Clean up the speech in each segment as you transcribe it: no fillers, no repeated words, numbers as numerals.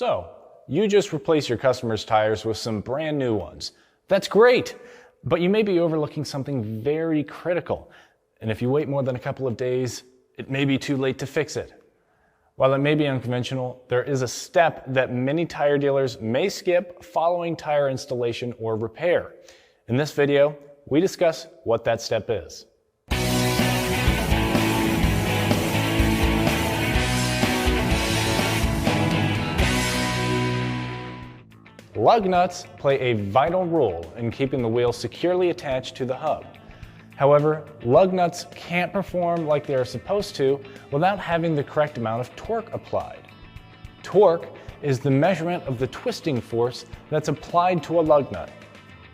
So, you just replace your customers' tires with some brand new ones. That's great, but you may be overlooking something very critical. And if you wait more than a couple of days, it may be too late to fix it. While it may be unconventional, there is a step that many tire dealers may skip following tire installation or repair. In this video, we discuss what that step is. Lug nuts play a vital role in keeping the wheel securely attached to the hub. However, lug nuts can't perform like they are supposed to without having the correct amount of torque applied. Torque is the measurement of the twisting force that's applied to a lug nut.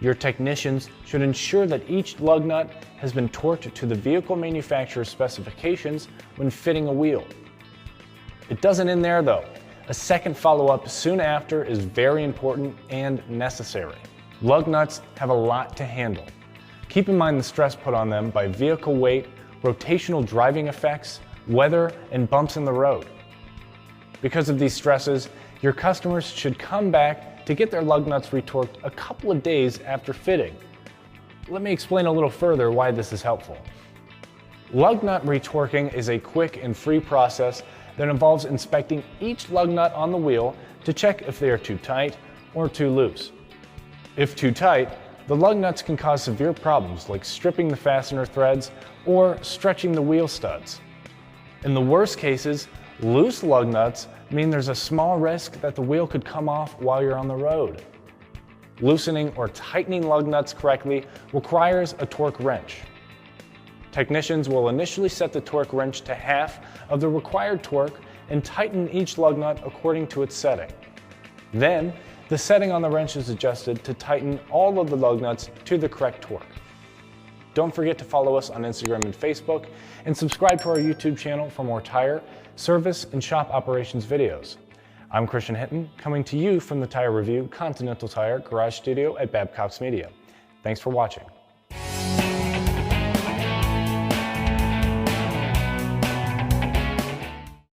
Your technicians should ensure that each lug nut has been torqued to the vehicle manufacturer's specifications when fitting a wheel. It doesn't end there though. A second follow-up soon after is very important and necessary. Lug nuts have a lot to handle. Keep in mind the stress put on them by vehicle weight, rotational driving effects, weather, and bumps in the road. Because of these stresses, your customers should come back to get their lug nuts retorqued a couple of days after fitting. Let me explain a little further why this is helpful. Lug nut retorquing is a quick and free process that involves inspecting each lug nut on the wheel to check if they are too tight or too loose. If too tight, the lug nuts can cause severe problems like stripping the fastener threads or stretching the wheel studs. In the worst cases, loose lug nuts mean there's a small risk that the wheel could come off while you're on the road. Loosening or tightening lug nuts correctly requires a torque wrench. Technicians will initially set the torque wrench to half of the required torque and tighten each lug nut according to its setting. Then, the setting on the wrench is adjusted to tighten all of the lug nuts to the correct torque. Don't forget to follow us on Instagram and Facebook, and subscribe to our YouTube channel for more tire, service, and shop operations videos. I'm Christian Hinton, coming to you from the Tire Review Continental Tire Garage Studio at Babcock's Media. Thanks for watching.